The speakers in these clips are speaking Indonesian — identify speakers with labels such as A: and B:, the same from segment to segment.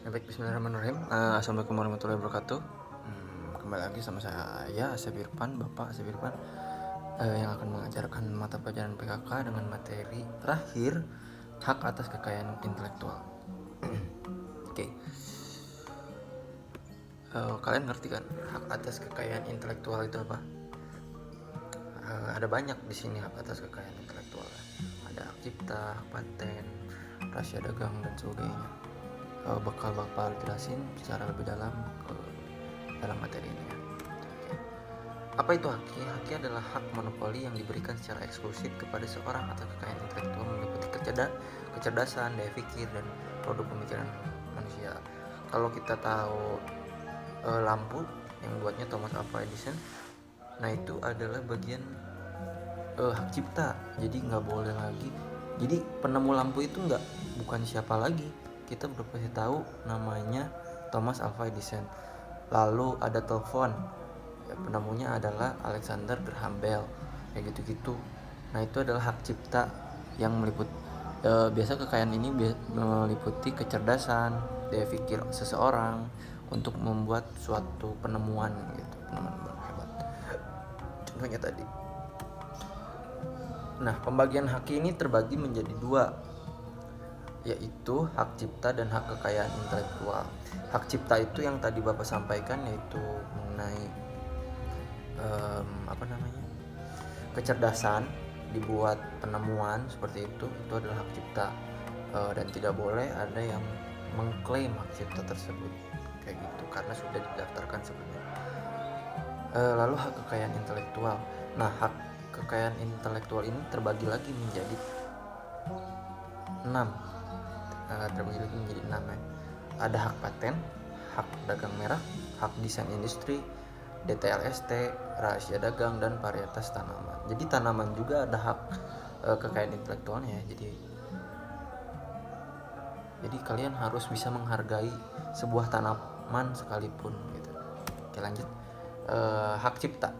A: Baik, bismillahirrahmanirrahim. Assalamualaikum warahmatullahi wabarakatuh. Kembali lagi sama saya, Asep Irfan, Bapak Asep Irfan, yang akan mengajarkan mata pelajaran PKK dengan materi terakhir, hak atas kekayaan intelektual. Oke. Kalian ngerti kan hak atas kekayaan intelektual itu apa? Ada banyak di sini hak atas kekayaan intelektual. Ada hak cipta, hak paten, rahasia dagang dan sebagainya. Bakal Bapak jelasin secara lebih dalam dalam materi ini ya. Oke. Apa itu haki? Haki adalah hak monopoli yang diberikan secara eksklusif kepada seorang atas kekayaan intelektual meliputi kecerdasan, daya pikir, dan produk pemikiran manusia. Kalau kita tahu lampu yang buatnya Thomas Alva Edison, nah itu adalah bagian hak cipta. Jadi nggak boleh lagi. Jadi penemu lampu itu bukan siapa lagi. Kita udah pasti tahu namanya Thomas Alva Edison. Lalu ada telepon, ya, penemunya adalah Alexander Graham Bell, kayak gitu-gitu. Nah itu adalah hak cipta yang biasa kekayaan ini meliputi kecerdasan, daya pikir seseorang untuk membuat suatu penemuan gitu, penemuan hebat. Contohnya tadi. Nah, pembagian hak ini terbagi menjadi dua, yaitu hak cipta dan hak kekayaan intelektual. Hak cipta itu yang tadi Bapak sampaikan, yaitu mengenai kecerdasan, dibuat penemuan seperti itu adalah hak cipta, dan tidak boleh ada yang mengklaim hak cipta tersebut kayak gitu karena sudah didaftarkan sebelumnya. Lalu hak kekayaan intelektual. Nah, hak kekayaan intelektual ini terbagi lagi menjadi 6 ya. Ada hak paten, hak dagang merah, hak desain industri, DTLST, rahasia dagang, dan varietas tanaman. Jadi tanaman juga ada hak kekayaan intelektualnya ya. Jadi kalian harus bisa menghargai sebuah tanaman sekalipun gitu. Oke, lanjut. Hak cipta.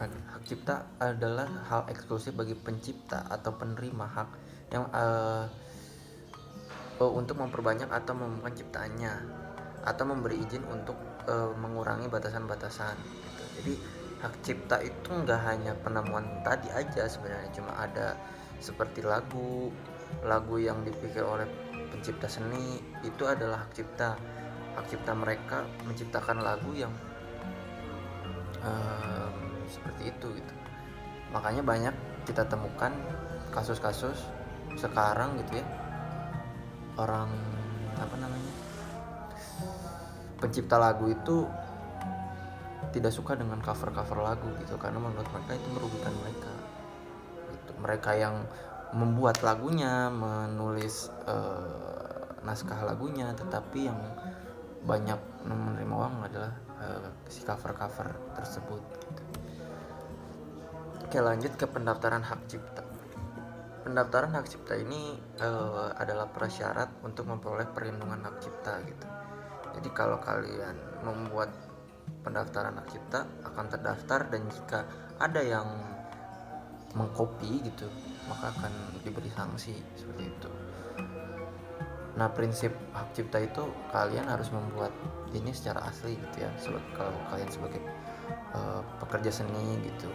A: Hak cipta adalah hal eksklusif bagi pencipta atau penerima hak yang untuk memperbanyak atau mengembangkan ciptaannya atau memberi izin untuk mengurangi batasan-batasan gitu. Jadi hak cipta itu nggak hanya penemuan tadi aja sebenarnya, cuma ada seperti lagu yang dipikir oleh pencipta seni, itu adalah hak cipta. Hak cipta mereka menciptakan lagu yang seperti itu gitu. Makanya banyak kita temukan kasus-kasus sekarang gitu ya, orang pencipta lagu itu tidak suka dengan cover lagu gitu karena menurut mereka itu merugikan mereka gitu. Mereka yang membuat lagunya, menulis naskah lagunya, tetapi yang banyak menerima uang adalah si cover tersebut gitu. Oke, lanjut ke pendaftaran hak cipta. Pendaftaran hak cipta ini adalah prasyarat untuk memperoleh perlindungan hak cipta gitu. Jadi kalau kalian membuat pendaftaran hak cipta akan terdaftar, dan jika ada yang mengcopy gitu maka akan diberi sanksi seperti itu. Nah, prinsip hak cipta itu kalian harus membuat ini secara asli gitu ya. Kalau kalian sebagai pekerja seni gitu,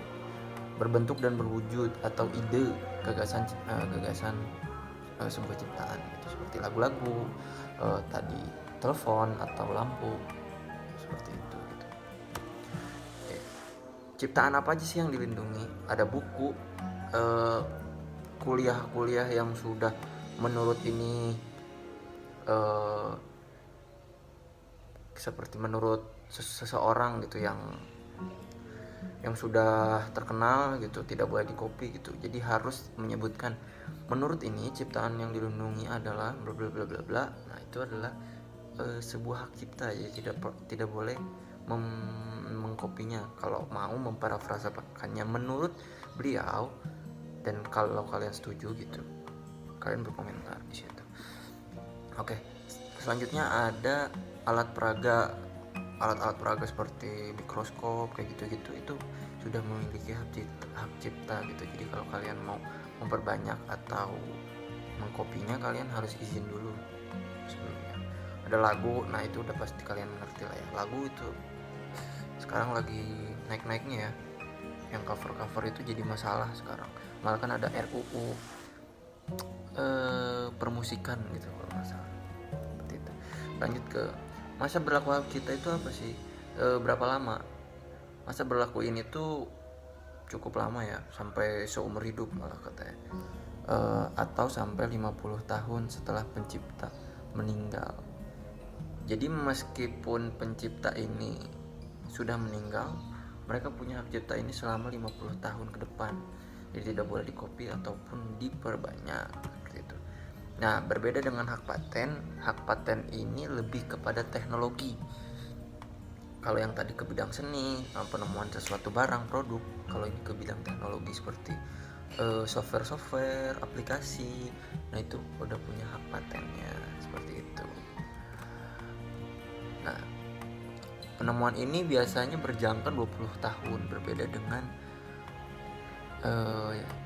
A: berbentuk dan berwujud atau ide gagasan sebuah ciptaan gitu, seperti lagu-lagu tadi, telepon atau lampu seperti itu gitu. Oke. Ciptaan apa aja sih yang dilindungi? Ada buku, kuliah yang sudah menurut ini seperti menurut seseorang gitu yang sudah terkenal gitu, tidak boleh dikopi gitu. Jadi harus menyebutkan menurut ini ciptaan yang dilindungi adalah bla bla bla bla bla. Nah, itu adalah sebuah hak cipta ya, tidak boleh mengkopinya. Kalau mau memparafrasakannya menurut beliau, dan kalau kalian setuju gitu, kalian berkomentar di situ. Oke, selanjutnya ada alat peraga. Alat-alat peraga seperti mikroskop kayak gitu-gitu itu sudah memiliki hak cipta gitu. Jadi kalau kalian mau memperbanyak atau mengkopinya, kalian harus izin dulu sebelumnya. Ada ada lagu, nah itu udah pasti kalian mengerti lah ya, lagu itu sekarang lagi naik-naiknya ya, yang cover-cover itu jadi masalah sekarang, malah kan ada RUU permusikan gitu kalau nggak salah, seperti itu. Lanjut ke masa berlaku hak cipta itu apa sih, berapa lama masa berlaku ini tuh? Cukup lama ya, sampai seumur hidup malah katanya, atau sampai 50 tahun setelah pencipta meninggal. Jadi meskipun pencipta ini sudah meninggal, mereka punya hak cipta ini selama 50 tahun ke depan. Jadi tidak boleh dikopi ataupun diperbanyak seperti itu. Nah, berbeda dengan hak paten ini lebih kepada teknologi. Kalau yang tadi ke bidang seni, penemuan sesuatu barang, produk. Kalau ini ke bidang teknologi seperti software, aplikasi. Nah, itu udah punya hak patennya seperti itu. Nah, penemuan ini biasanya berjangka 20 tahun, berbeda dengan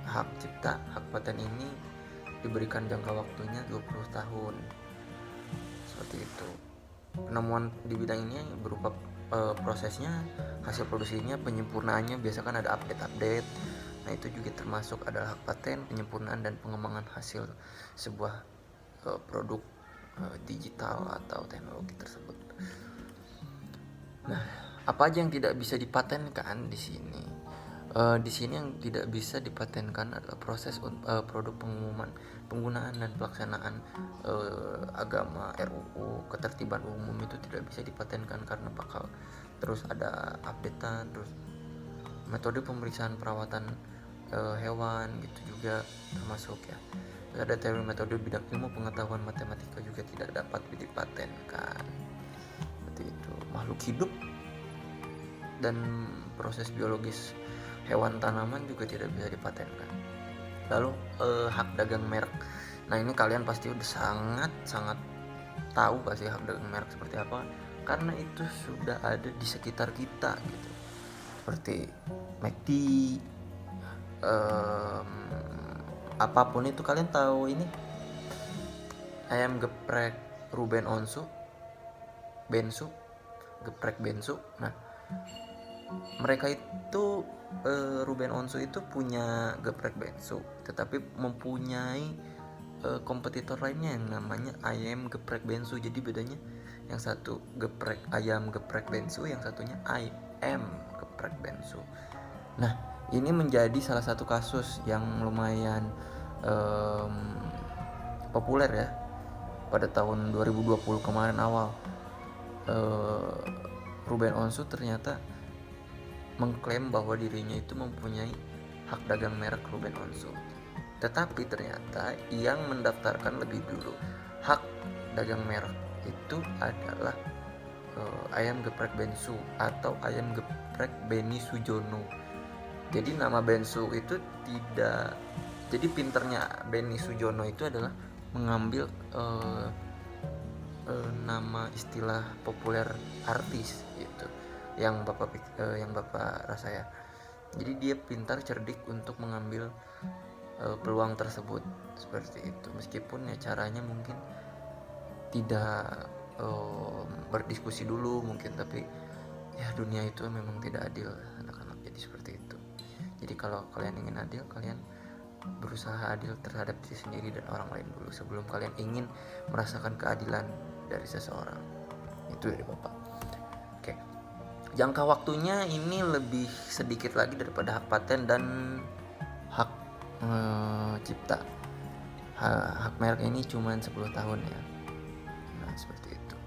A: hak cipta. Hak paten ini diberikan jangka waktunya 20 tahun. Seperti itu. Penemuan di bidang ini berupa prosesnya, hasil produksinya, penyempurnaannya, biasa kan ada update. Nah, itu juga termasuk adalah hak paten, penyempurnaan dan pengembangan hasil sebuah produk digital atau teknologi tersebut. Nah, apa aja yang tidak bisa dipatenkan di sini? Di sini yang tidak bisa dipatenkan adalah proses produk, penggunaan dan pelaksanaan agama, RUU, ketertiban umum itu tidak bisa dipatenkan karena bakal terus ada updatean, terus metode pemeriksaan perawatan hewan gitu juga termasuk ya. Terus ada teori metode bidang ilmu pengetahuan matematika juga tidak dapat dipatenkan. Seperti itu. Makhluk hidup dan proses biologis hewan, tanaman juga tidak bisa dipatenkan. Lalu hak dagang merek. Nah, ini kalian pasti udah sangat tahu pasti hak dagang merek seperti apa, karena itu sudah ada di sekitar kita gitu. Seperti McD, apapun itu. Kalian tahu ini ayam geprek Ruben Onsu, geprek Bensu. Nah, mereka itu Ruben Onsu itu punya geprek Bensu, tetapi mempunyai kompetitor lainnya yang namanya ayam geprek Bensu. Jadi bedanya yang satu ayam geprek Bensu, yang satunya ayam geprek Bensu. Nah, ini menjadi salah satu kasus yang lumayan populer ya pada tahun 2020 kemarin awal. Ruben Onsu ternyata mengklaim bahwa dirinya itu mempunyai hak dagang merek Ruben Onsu, tetapi ternyata yang mendaftarkan lebih dulu hak dagang merek itu adalah ayam geprek Bensu atau ayam geprek Beni Sujono. Jadi nama Bensu itu tidak, jadi pinternya Beni Sujono itu adalah mengambil nama istilah populer artis gitu yang bapak rasa ya. Jadi dia pintar, cerdik untuk mengambil peluang tersebut seperti itu, meskipun ya caranya mungkin tidak berdiskusi dulu mungkin, tapi ya dunia itu memang tidak adil anak-anak, jadi seperti itu. Jadi kalau kalian ingin adil, kalian berusaha adil terhadap diri sendiri dan orang lain dulu sebelum kalian ingin merasakan keadilan dari seseorang. Itu dari bapak. Oke, jangka waktunya ini lebih sedikit lagi daripada hak paten dan hak cipta. Hak merek ini cuma 10 tahun ya. Nah, seperti itu.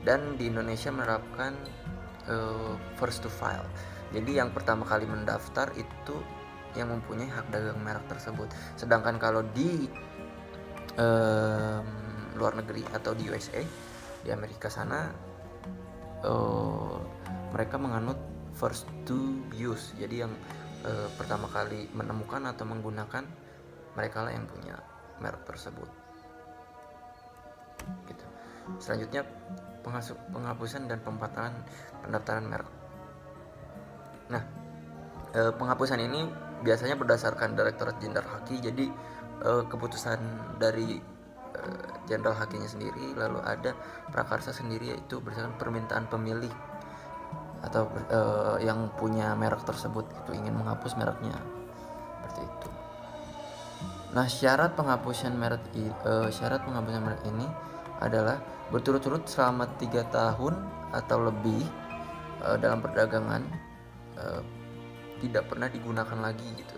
A: Dan di Indonesia menerapkan first to file. Jadi yang pertama kali mendaftar itu yang mempunyai hak dagang merek tersebut. Sedangkan kalau di luar negeri atau di USA, di Amerika sana, mereka menganut first to use. Jadi yang pertama kali menemukan atau menggunakan, mereka lah yang punya merek tersebut gitu. Selanjutnya penghapusan dan pendaftaran merek. Nah, penghapusan ini biasanya berdasarkan Direktorat Jenderal Haki. Jadi keputusan dari jenderal hakinya sendiri, lalu ada prakarsa sendiri, yaitu berdasarkan permintaan pemilik atau yang punya merek tersebut itu ingin menghapus mereknya, seperti itu. Nah, syarat penghapusan merek ini adalah berturut-turut selama 3 tahun atau lebih dalam perdagangan, tidak pernah digunakan lagi gitu.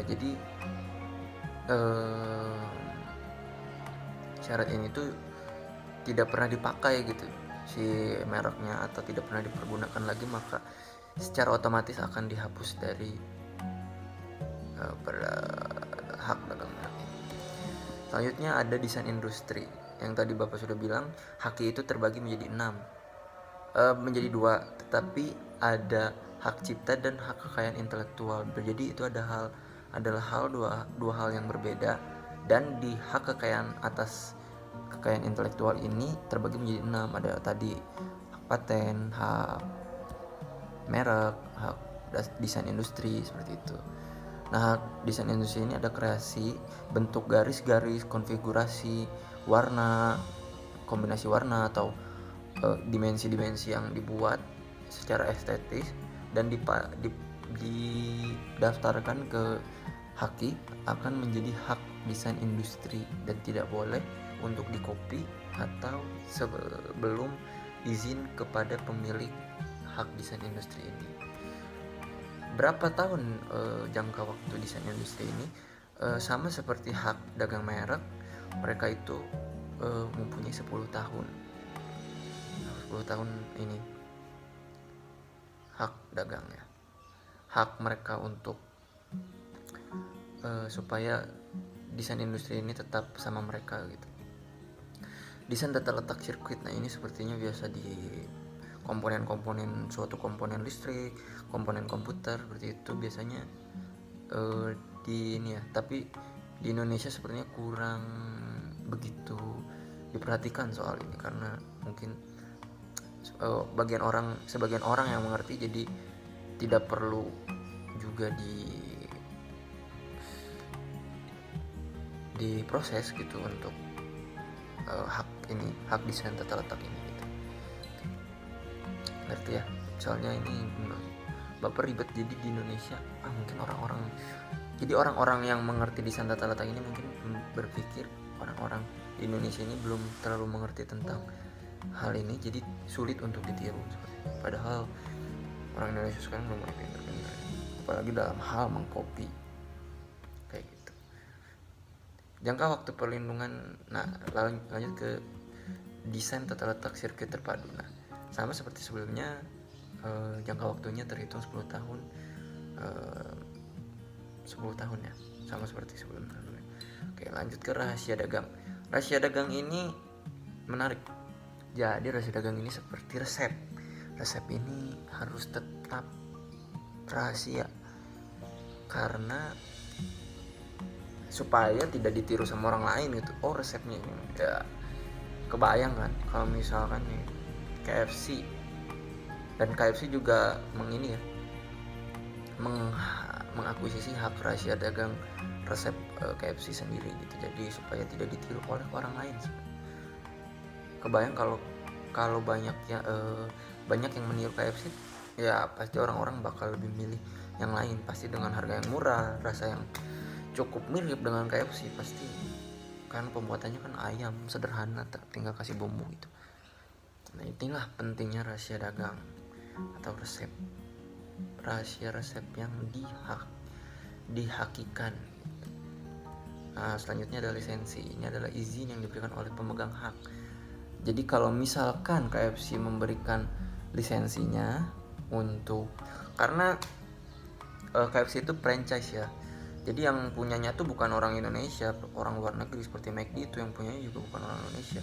A: Jadi syarat ini tuh tidak pernah dipakai gitu si mereknya, atau tidak pernah dipergunakan lagi, maka secara otomatis akan dihapus dari hak dagang merek ini. Selanjutnya ada desain industri. Yang tadi Bapak sudah bilang, haki itu terbagi menjadi 2, tetapi ada hak cipta dan hak kekayaan intelektual. Jadi itu adalah dua hal yang berbeda, dan di hak kekayaan atas kekayaan intelektual ini terbagi menjadi 6. Ada tadi hak paten, hak merek, hak desain industri, seperti itu. Nah, desain industri ini ada kreasi, bentuk garis-garis, konfigurasi, warna, kombinasi warna atau dimensi-dimensi yang dibuat secara estetis dan didaftarkan ke haki akan menjadi hak desain industri dan tidak boleh untuk dikopi atau sebelum izin kepada pemilik hak desain industri ini. Berapa tahun jangka waktu desain industri ini? Sama seperti hak dagang merek, mereka itu mempunyai 10 tahun. 10 tahun ini hak dagangnya, hak mereka untuk supaya desain industri ini tetap sama mereka gitu. Desain tata letak sirkuit, nah ini sepertinya biasa di komponen-komponen suatu komponen listrik, komponen komputer, seperti itu biasanya di ini ya. Tapi di Indonesia sepertinya kurang begitu diperhatikan soal ini, karena mungkin sebagian orang yang mengerti, jadi tidak perlu juga diproses gitu untuk hak desain tata letak ini gitu. Ngerti ya? Soalnya ini baper ribet, jadi di Indonesia mungkin orang-orang yang mengerti desain tata letak ini mungkin berpikir orang-orang di Indonesia ini belum terlalu mengerti tentang hal ini, jadi sulit untuk ditiru. Padahal orang Indonesia sekarang belum mulai pintar-pintar, apalagi dalam hal mengcopy kayak gitu. Jangka waktu perlindungan. Nah, lanjut ke desain tata letak sirkuit terpadu. Nah, sama seperti sebelumnya, jangka waktunya terhitung 10 tahun. 10 tahun ya, sama seperti sebelumnya. Oke, lanjut ke rahasia dagang. Rahasia dagang ini menarik. Jadi rahasia dagang ini seperti resep. Resep ini harus tetap rahasia, karena supaya tidak ditiru sama orang lain gitu. Oh, resepnya ini ya, kebayang kan kalau misalkan nih KFC, dan KFC juga mengakuisisi hak rahasia dagang resep KFC sendiri gitu. Jadi supaya tidak ditiru oleh orang lain. Kebayang kalau banyak yang meniru KFC, ya pasti orang-orang bakal lebih milih yang lain, pasti dengan harga yang murah, rasa yang cukup mirip dengan KFC pasti, kan pembuatannya kan ayam sederhana, tinggal kasih bumbu gitu. Nah, inilah pentingnya rahasia dagang atau resep, rahasia resep yang dihakikan. Nah, selanjutnya ada lisensi. Ini adalah izin yang diberikan oleh pemegang hak. Jadi kalau misalkan KFC memberikan lisensinya karena KFC itu franchise ya, jadi yang punyanya tuh bukan orang Indonesia, orang luar negeri. Seperti McD itu yang punyanya juga bukan orang Indonesia.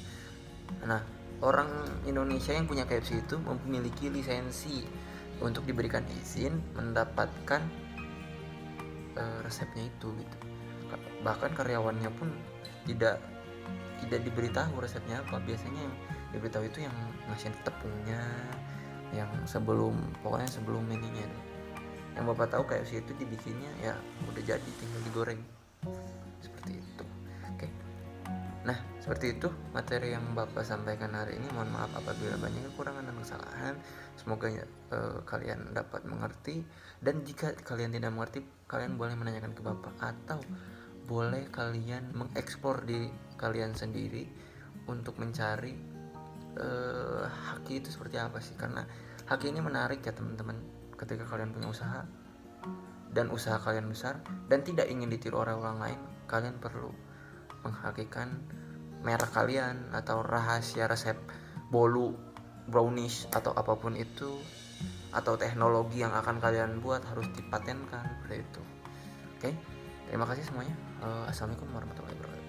A: Nah, orang Indonesia yang punya KFC itu memiliki lisensi untuk diberikan izin mendapatkan resepnya itu gitu. Bahkan karyawannya pun tidak diberitahu resepnya apa. Biasanya yang diberitahu itu yang ngasih tepungnya, yang sebelum menunya. Yang Bapak tahu KFC itu dibikinnya ya udah jadi, tinggal digoreng seperti itu. Oke, Seperti itu materi yang Bapak sampaikan hari ini. Mohon maaf apabila banyak kekurangan dan kesalahan. Semoga kalian dapat mengerti, dan jika kalian tidak mengerti, kalian boleh menanyakan ke Bapak, atau boleh kalian mengeksplor diri kalian sendiri untuk mencari haki itu seperti apa sih. Karena haki ini menarik ya teman-teman. Ketika kalian punya usaha dan usaha kalian besar dan tidak ingin ditiru oleh orang lain, kalian perlu menghakikan merek kalian atau rahasia resep bolu, brownies atau apapun itu, atau teknologi yang akan kalian buat harus dipatenkan seperti itu. Oke, terima kasih semuanya. Assalamualaikum warahmatullahi wabarakatuh.